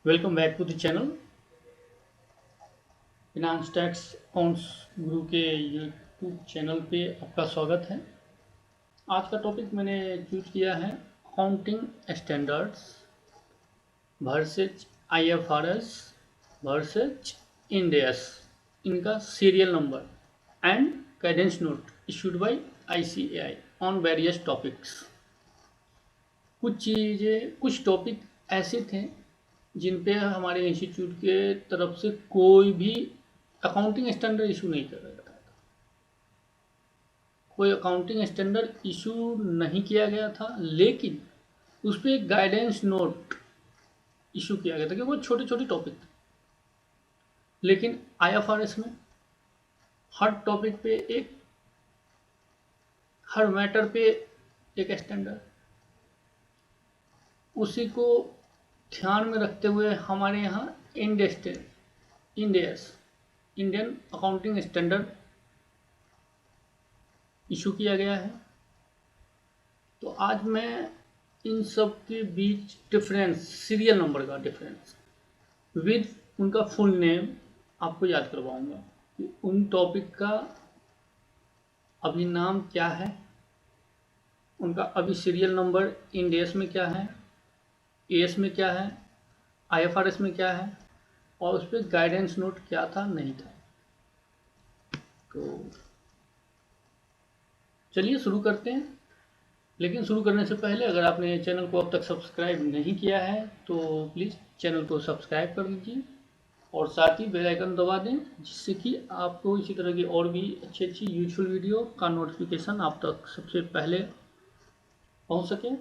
Welcome back to the channel finance tax accounts guru के YouTube channel पे आपका स्वागत है। आज का टॉपिक मैंने चूज किया है accounting standards versus IFRS versus Ind AS, इनका serial number and guidance note issued by ICAI on various topics. कुछ टॉपिक ऐसे थे जिन पे हमारे इंस्टीट्यूट के तरफ से कोई भी अकाउंटिंग स्टैंडर्ड इशू नहीं कर रहा था। कोई अकाउंटिंग स्टैंडर्ड इशू नहीं किया गया था, लेकिन उस पर एक गाइडेंस नोट इशू किया गया था कि वो छोटे छोटे टॉपिक थे। लेकिन आईएफआरएस में हर टॉपिक पे एक, हर मैटर पे एक स्टैंडर्ड, उसी को ध्यान में रखते हुए हमारे यहाँ इंडेस इंडियन अकाउंटिंग स्टैंडर्ड इशू किया गया है। तो आज मैं इन सब के बीच डिफरेंस, सीरियल नंबर का डिफरेंस विद उनका फुल नेम आपको याद करवाऊंगा कि उन टॉपिक का अभी नाम क्या है, उनका अभी सीरियल नंबर इंडेस में क्या है, एएस में क्या है, आईएफआरएस में क्या है, और उस पर गाइडेंस नोट क्या था नहीं था। तो चलिए शुरू करते हैं। लेकिन शुरू करने से पहले अगर आपने चैनल को अब तक सब्सक्राइब नहीं किया है तो प्लीज़ चैनल को सब्सक्राइब कर लीजिए और साथ ही बेल आइकन दबा दें, जिससे कि आपको इसी तरह की और भी अच्छी अच्छी यूजफुल वीडियो का नोटिफिकेशन आप तक सबसे पहले पहुंच सके।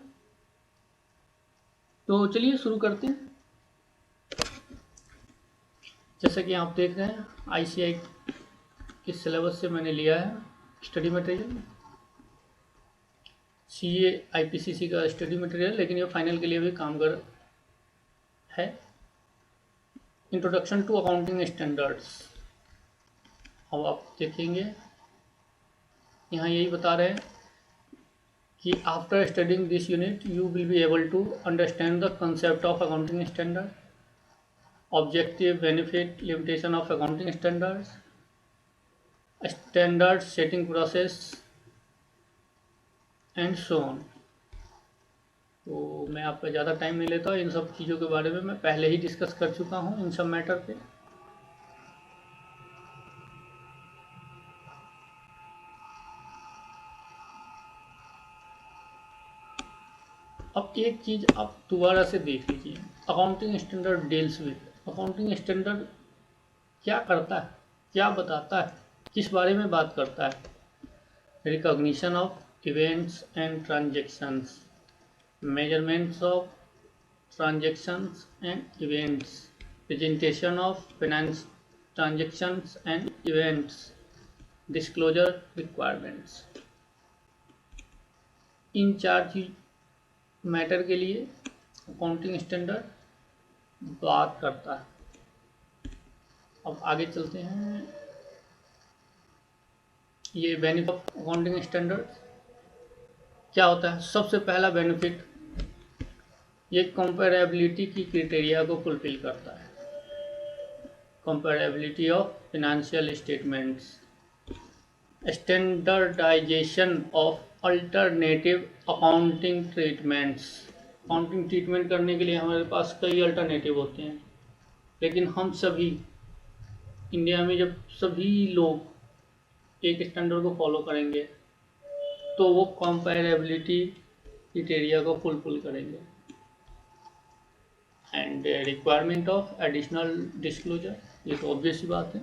तो चलिए शुरू करते हैं। जैसा कि आप देख रहे हैं, आईसीएआई के सिलेबस से मैंने लिया है स्टडी मटेरियल, सीए आईपीसीसी का स्टडी मटेरियल, लेकिन ये फाइनल के लिए भी काम कर है। Introduction to accounting standards. अब आप देखेंगे यहाँ यही बता रहे हैं कि after studying this unit you will be able to understand the concept of accounting standard, objective, benefit, limitation of accounting standards, standard setting process and so on. तो मैं आपका ज़्यादा टाइम नहीं लेता, इन सब चीज़ों के बारे में मैं पहले ही डिस्कस कर चुका हूँ इन सब मैटर पे। अब एक चीज़ आप दोबारा से देख लीजिए, accounting standard deals with, accounting standard क्या करता है, क्या बताता है, किस बारे में बात करता है। Recognition of events and transactions, measurements of transactions and events, presentation of finance transactions and events, disclosure requirements। इन चार चीज मैटर के लिए अकाउंटिंग स्टैंडर्ड बात करता है। अब आगे चलते हैं। ये बेनिफिट ऑफ अकाउंटिंग स्टैंडर्ड क्या होता है। सबसे पहला बेनिफिट, ये कंपेरेबिलिटी की क्राइटेरिया को फुलफिल करता है। Comparability of financial statements, standardisation of alternative accounting treatments. Accounting treatment करने के लिए हमारे पास कई अल्टरनेटिव होते हैं, लेकिन हम सभी इंडिया में जब सभी लोग एक स्टैंडर्ड को फॉलो करेंगे तो वो कंपेरेबिलिटी क्राइटेरिया को फुलफिल करेंगे। And requirement of additional disclosure, ये तो ऑब्वियस ही बात है।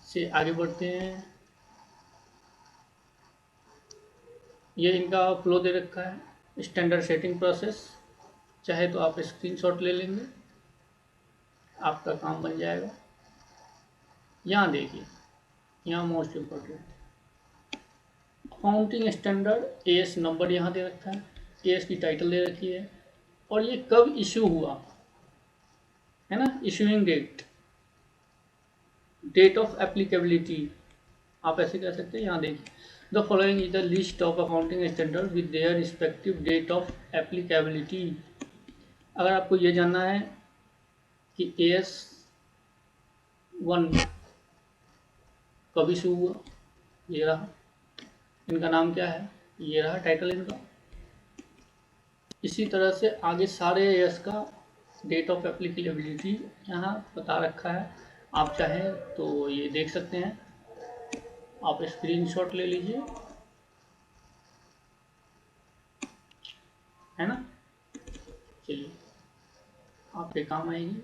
से आगे बढ़ते हैं। ये इनका फ्लो दे रखा है, स्टैंडर्ड सेटिंग प्रोसेस। चाहे तो आप स्क्रीनशॉट ले लेंगे, आपका काम बन जाएगा। यहाँ देखिए, यहाँ most important accounting standard as number यहाँ दे रखा है, एएस की टाइटल दे रखी है, और ये कब इश्यू हुआ है ना, issuing date, date of applicability आप ऐसे कह सकते हैं। यहाँ देखिए, the following is the list of accounting standard with their respective date of applicability. अगर आपको ये जानना है कि AS1 कब इशू हुआ, ये रहा, इनका नाम क्या है, ये रहा टाइटल इनका। इसी तरह से आगे सारे एएस का डेट ऑफ एप्लीकेबिलिटी यहाँ बता रखा है, आप चाहें तो ये देख सकते हैं, आप स्क्रीनशॉट ले लीजिए, है ना। चलिए आपके काम आएगी।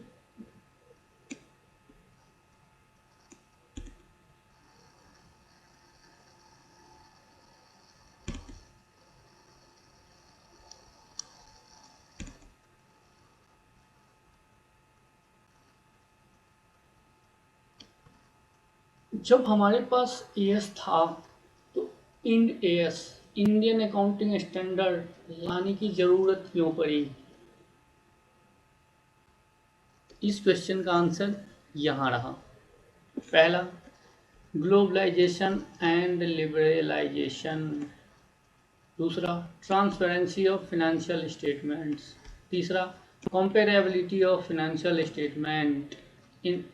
जब हमारे पास एएस था तो Ind AS, Indian accounting standard लाने की जरूरत क्यों पड़ी? इस क्वेश्चन का आंसर यहाँ रहा। पहला, ग्लोबलाइजेशन एंड लिबरलाइजेशन। दूसरा, ट्रांसपेरेंसी ऑफ फाइनेंशियल स्टेटमेंट्स। तीसरा, कंपेरेबिलिटी ऑफ फाइनेंशियल स्टेटमेंट।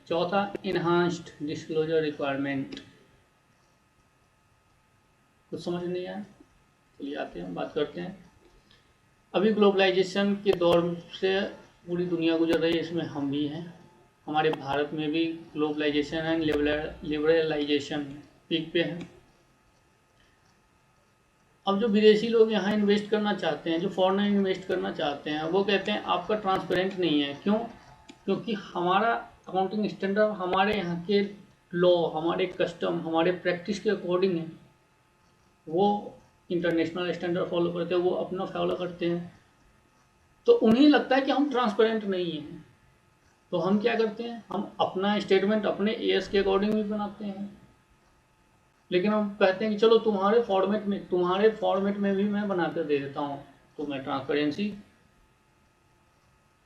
चौथा, इन्हांस्ड डिस्क्लोजर रिक्वायरमेंट। कुछ समझ नहीं आया, चलिए आते हैं, बात करते हैं। अभी ग्लोबलाइजेशन के दौर से पूरी दुनिया गुजर रही है, इसमें हम भी हैं। हमारे भारत में भी ग्लोबलाइजेशन एंड लिबरलाइजेशन पीक पे है। अब जो विदेशी लोग यहाँ इन्वेस्ट करना चाहते हैं, जो फॉरेनर इन्वेस्ट करना चाहते हैं, वो कहते हैं आपका ट्रांसपेरेंट नहीं है। क्यों? क्योंकि हमारा अकाउंटिंग स्टैंडर्ड हमारे यहाँ के लॉ, हमारे कस्टम, हमारे प्रैक्टिस के अकॉर्डिंग है। वो इंटरनेशनल स्टैंडर्ड फॉलो करते हैं, वो अपना फॉलो करते हैं, तो उन्हें लगता है कि हम ट्रांसपेरेंट नहीं हैं। तो हम क्या करते हैं, हम अपना स्टेटमेंट अपने एएस के अकॉर्डिंग भी बनाते हैं। लेकिन हम कहते हैं कि चलो तुम्हारे फॉर्मेट में भी मैं बनाकर दे देता हूँ, तो मैं ट्रांसपेरेंसी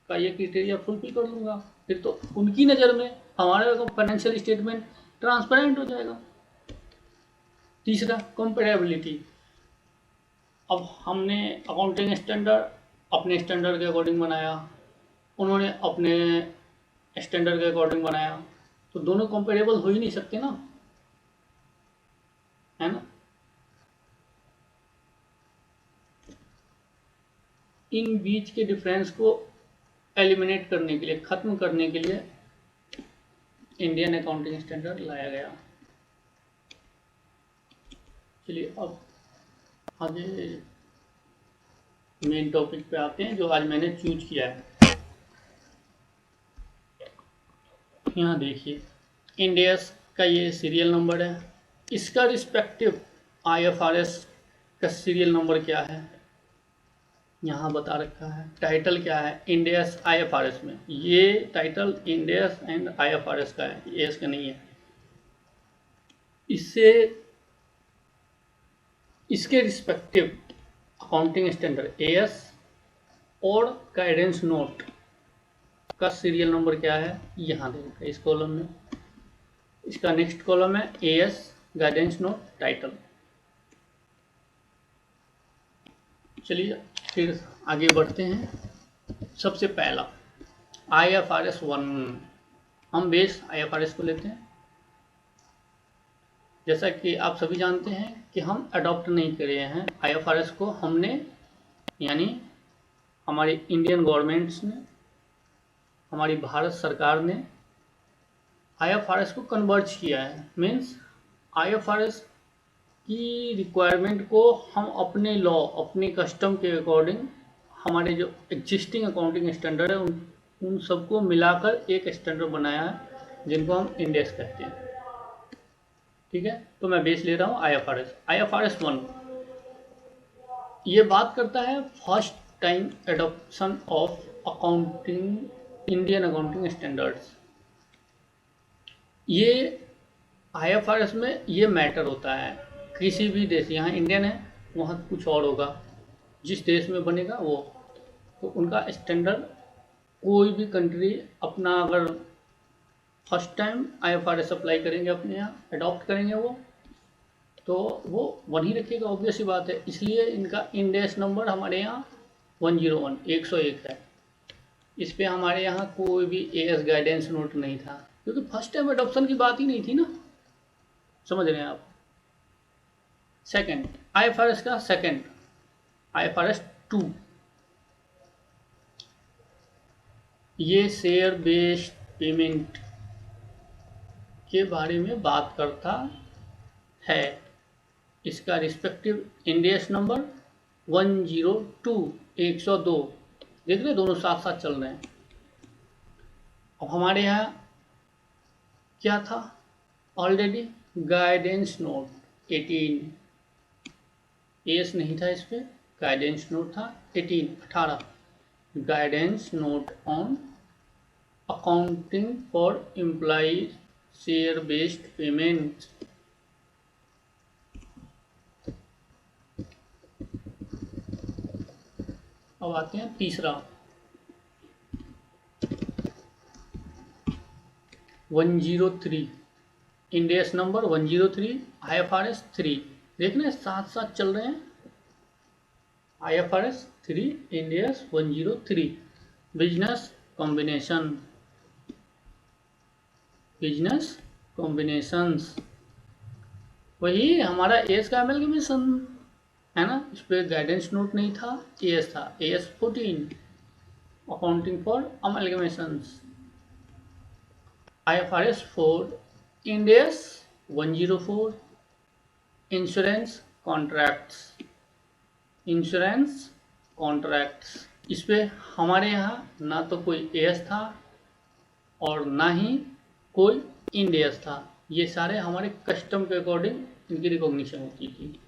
का ये क्राइटेरिया फुलफिल कर लूँगा, फिर तो उनकी नज़र में हमारे फाइनेंशियल स्टेटमेंट ट्रांसपेरेंट हो जाएगा। तीसरा, कंपेरेबिलिटी। अब हमने अकाउंटिंग स्टैंडर्ड अपने स्टैंडर्ड के अकॉर्डिंग बनाया, उन्होंने अपने स्टैंडर्ड के अकॉर्डिंग बनाया, तो दोनों कंपेरेबल हो ही नहीं सकते ना, है ना। इन बीच के डिफरेंस को एलिमिनेट करने के लिए, खत्म करने के लिए इंडियन अकाउंटिंग स्टैंडर्ड लाया गया। चलिए अब आगे मेन टॉपिक पे आते हैं, जो आज मैंने चूज किया है। यहाँ देखिए, इंडियस का ये सीरियल नंबर है, इसका रिस्पेक्टिव आईएफआरएस का सीरियल नंबर क्या है यहाँ बता रखा है। टाइटल क्या है, इंडियस आईएफआरएस में, ये टाइटल इंडियस एंड आईएफआरएस का है, एएस का नहीं है। इसके रिस्पेक्टिव अकाउंटिंग स्टैंडर्ड एएस और गाइडेंस नोट का सीरियल नंबर क्या है, यहाँ देखिए इस कॉलम में। इसका नेक्स्ट कॉलम है एएस गाइडेंस नोट टाइटल। चलिए फिर आगे बढ़ते हैं। सबसे पहला आईएफआरएस 1, हम बेस आईएफआरएस को लेते हैं। जैसा कि आप सभी जानते हैं कि हम अडॉप्ट नहीं करे हैं आईएफआरएस को, हमने यानी हमारी इंडियन गवर्नमेंट्स ने, हमारी भारत सरकार ने आईएफआरएस को कन्वर्ज किया है। मीन्स आईएफआरएस की रिक्वायरमेंट को हम अपने लॉ, अपने कस्टम के अकॉर्डिंग, हमारे जो एग्जिस्टिंग अकाउंटिंग स्टैंडर्ड है उन सबको मिलाकर एक स्टैंडर्ड बनाया है, जिनको हम इंडेक्स कहते हैं। ठीक है, तो मैं बेस ले रहा हूँ आईएफआरएस। आईएफआरएस 1 ये बात करता है first time adoption of accounting, Indian accounting standards. ये आईएफआरएस में ये मैटर होता है, किसी भी देश, यहाँ इंडियन है वहाँ कुछ और होगा, जिस देश में बनेगा वो, तो उनका स्टैंडर्ड कोई भी कंट्री अपना अगर फर्स्ट टाइम आईएफआरएस अप्लाई करेंगे, अपने यहाँ अडॉप्ट करेंगे वो, तो वो वहीं रखेगा, ऑब्वियस ही बात है। इसलिए इनका इंडेक्स नंबर हमारे यहाँ 101 है। इस पे हमारे यहाँ कोई भी एएस गाइडेंस नोट नहीं था, क्योंकि फर्स्ट टाइम अडॉप्शन की बात ही नहीं थी ना, समझ रहे हैं आप। सेकंड, आईएफआरएस का सेकंड, आईएफआरएस 2, ये शेयर बेस्ड पेमेंट के बारे में बात करता है। इसका रिस्पेक्टिव इंडेक्स नंबर 102, 102, देख रहे दोनों साथ साथ चल रहे हैं। अब हमारे यहाँ क्या था ऑलरेडी, गाइडेंस नोट 18, एस नहीं था इस पे, गाइडेंस नोट था 18, guidance note on accounting for employee share based payment. अब आते हैं तीसरा, 103, इंडेक्स नंबर 103, आईएफआरएस 3, देख रहे हैं साथ साथ चल रहे हैं। IFRS 3, index 103, business combination, business combinations, वही हमारा एस का एमलगमेशन है ना। इस पर गाइडेंस नोट नहीं था, एस था, AS 14, accounting for amalgamations. IFRS 4, Ind AS 104, insurance contracts, insurance contracts. इस पे हमारे यहाँ ना तो कोई एस था और ना ही कोई इंडेस था, ये सारे हमारे कस्टम के अकॉर्डिंग इनकी रिकॉग्निशन होती थी।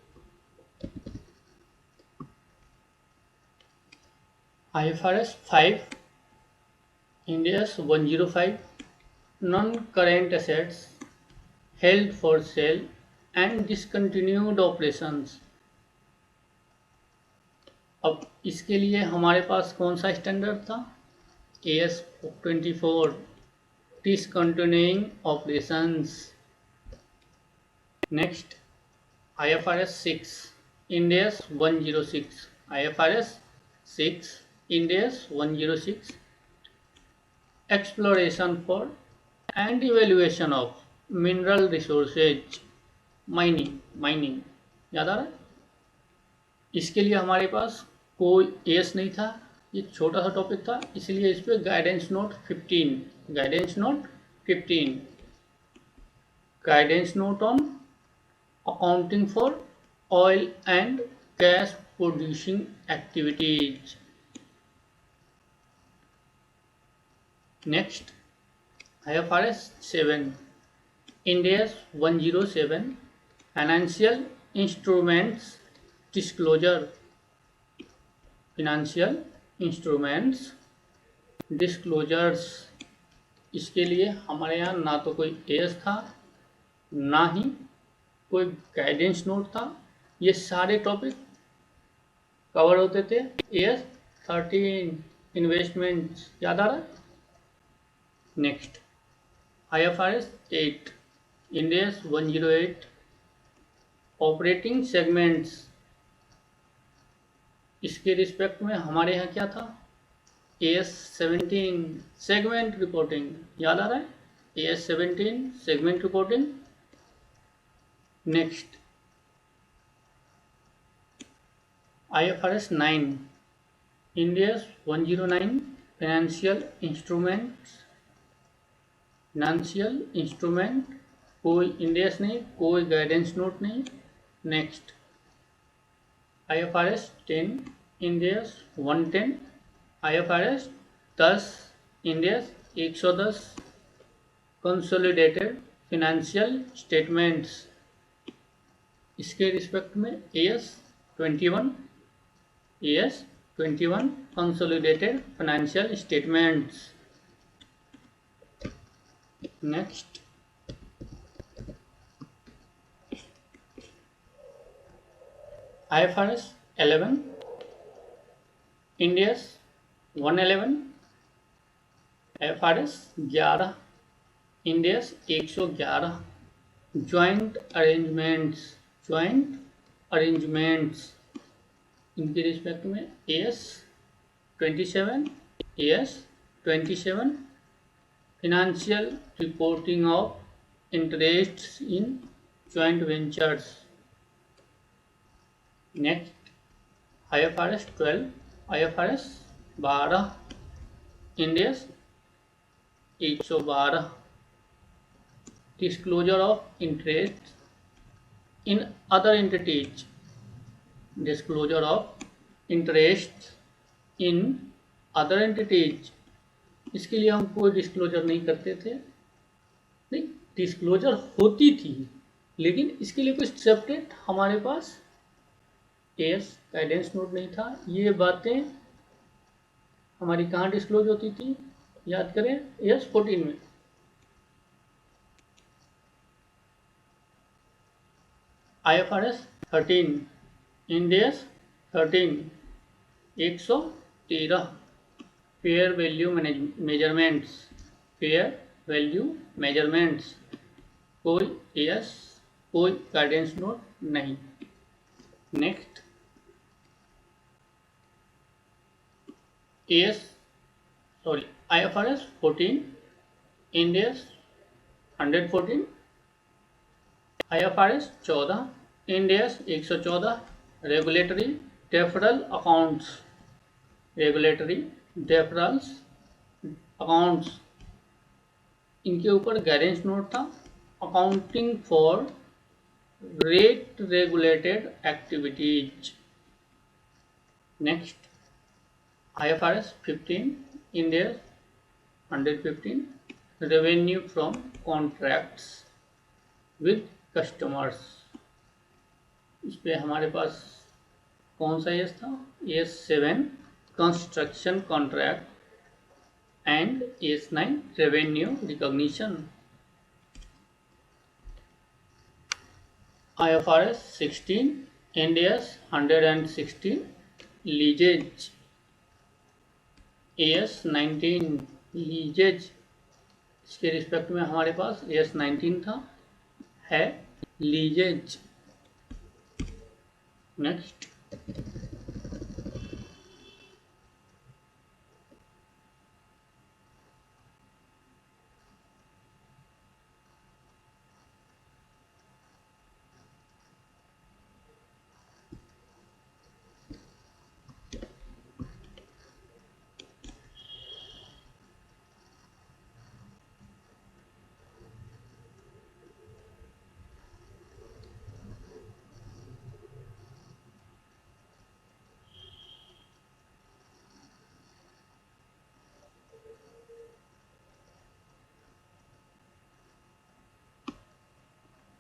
IFRS 5, इंडेस 105, non current assets held for sale and discontinued operations. अब इसके लिए हमारे पास कौन सा स्टैंडर्ड था, AS 24, discontinuing operations. Next, IFRS 6, इंडेस 106, IFRS 6, इंडेस 106, exploration for and evaluation of mineral resources, mining, याद आ रहा है। इसके लिए हमारे पास कोई एस नहीं था, ये छोटा सा टॉपिक था, इसलिए इस पर guidance note 15, guidance note 15, guidance note on accounting for oil and gas producing activities. Next, IFRS 7, इंडेस 107, financial instruments disclosure, financial instruments disclosures. इसके लिए हमारे यहाँ ना तो कोई एस था ना ही कोई गाइडेंस नोट था, ये सारे टॉपिक कवर होते थे एस 13, इन्वेस्टमेंट्स, याद आ रहा है। Next, IFRS 8, इंडेस 108, operating segments. इसके रिस्पेक्ट में हमारे यहाँ क्या था, AS 17, सेगमेंट रिपोर्टिंग, याद आ रहा है, AS 17, segment reporting. Next, IFRS 9, इंडेस 109, financial instruments, financial instrument, कोई इंडेस नहीं, कोई गाइडेंस नोट नहीं। Next, IFRS 10, इंडेस 110, IFRS 10, इंडेस 110, consolidated financial statements. इसके रिस्पेक्ट में AS 21, AS 21, consolidated financial statements. Next, IFRS 11, इंडेस 111, IFRS 11, इंडेस 111, joint arrangements, इनके रिस्पेक्ट में AS 27, AS 27 financial reporting of interests in joint ventures. Next, IFRS 12, IFRS 12, Ind AS 112, disclosure of interest in other entities, disclosure of interest in other entities. इसके लिए हम कोई disclosure नहीं करते थे, नहीं, डिस्क्लोजर होती थी, लेकिन इसके लिए कुछ सेपरेट हमारे पास एएस गाइडेंस नोट नहीं था। ये बातें हमारी कहाँ डिस्क्लोज होती थी, याद करें, एएस 14 में। IFRS 13, Ind AS 13, 113 fair value measurements, fair value measurements, कोई एएस कोई गाइडेंस नोट नहीं। Next, IFRS 14, Ind AS 114, IFRS 14, Ind AS 114, regulatory deferral accounts, regulatory deferrals accounts, इनके ऊपर गाइडेंस नोट था। Accounting for rate regulated activities. Next, IFRS 15, Ind AS 115, revenue from contracts with customers. इस पे हमारे पास कौन सा एस था, AS 7 construction contract and AS 9 revenue recognition. IFRS 16, Ind AS 116, leases, AS 19 leases, इसके रिस्पेक्ट में हमारे पास AS 19 था, है leases. Next,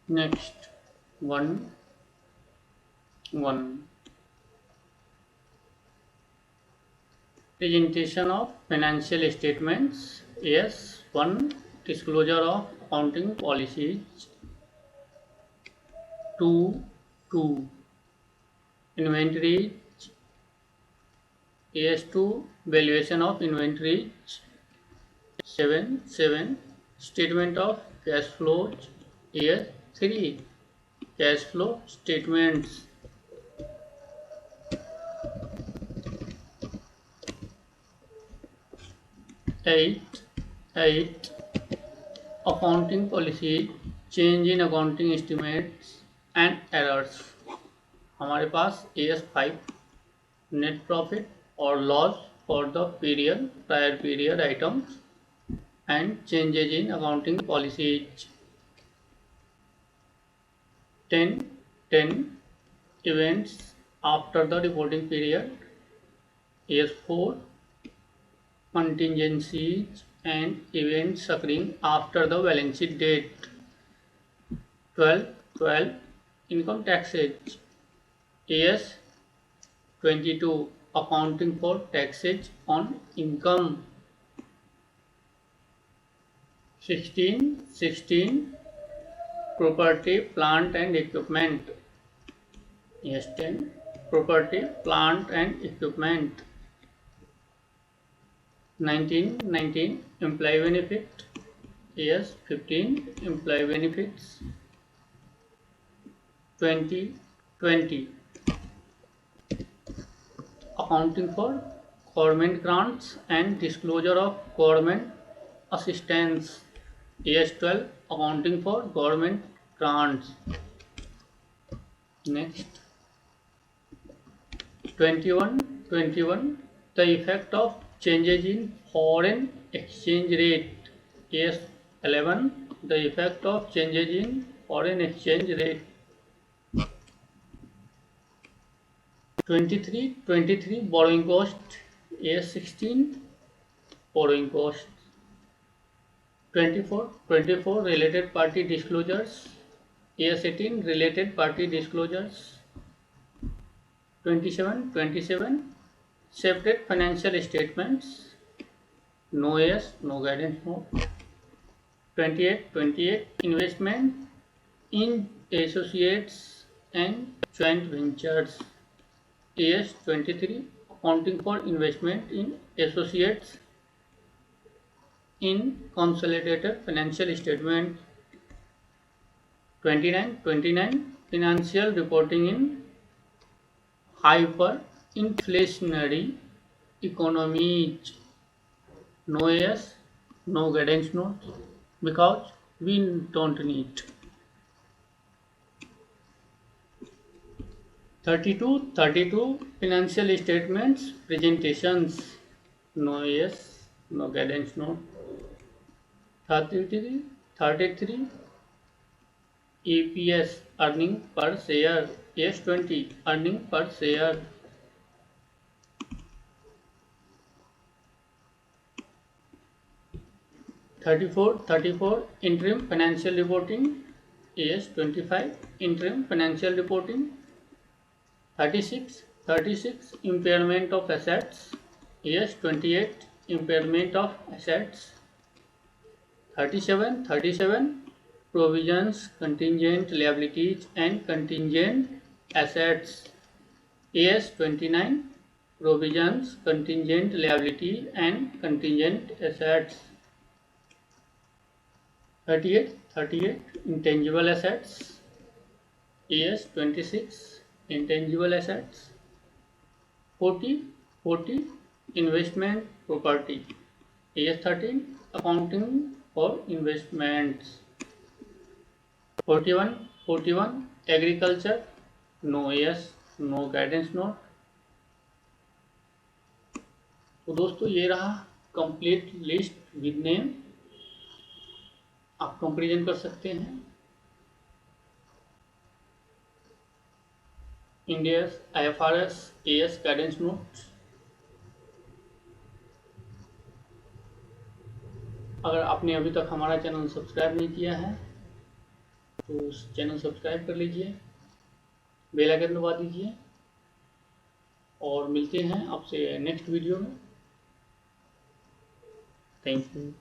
next 1 presentation of financial statements, AS 1 disclosure of accounting policies, 2 inventories, AS 2 valuation of inventories, 7 statement of cash flows, AS 3 cash flow statements, 8 accounting policy, change in accounting estimates and errors। हमारे पास AS 5 net profit or loss for the prior period items and changes in accounting policies। 10 events after the reporting period, AS 4 contingencies and events occurring after the balance sheet date। 12 income taxes, AS 22 accounting for taxes on income। 16 property plant and equipment, AS 10 property plant and equipment। 19 employee benefit, AS 15 employee benefits। 20 accounting for government grants and disclosure of government assistance. AS12 accounting for government grants. Next, 21 the effect of changes in foreign exchange rate. AS11 the effect of changes in foreign exchange rate. 23 borrowing cost. AS16 borrowing cost. 24 related party disclosures. AS18 related party disclosures. 27 separate financial statements. No AS, no guidance note. 28 investment in associates and joint ventures. AS23 accounting for investment in associates in consolidated financial statement. 29 financial reporting in hyperinflationary economies. No AS, no guidance note because we don't need. 32 financial statements presentations. No AS, no guidance note. 33 EPS earning per share. AS20 earning per share. 34 interim financial reporting. AS25 interim financial reporting. 36 impairment of assets. AS28 impairment of assets. 37 provisions, contingent liabilities and contingent assets. AS29 provisions, contingent liability and contingent assets. 38 intangible assets. AS26 intangible assets. 40 investment property. AS13 accounting for investments. 41 agriculture. No AS, no guidance note. तो दोस्तों ये रहा complete list with name. आप comparison कर सकते हैं. Indians IFRS AS guidance note. अगर आपने अभी तक हमारा चैनल सब्सक्राइब नहीं किया है तो चैनल सब्सक्राइब कर लीजिए, बेल आइकन दबा दीजिए और मिलते हैं आपसे नेक्स्ट वीडियो में. Thank you.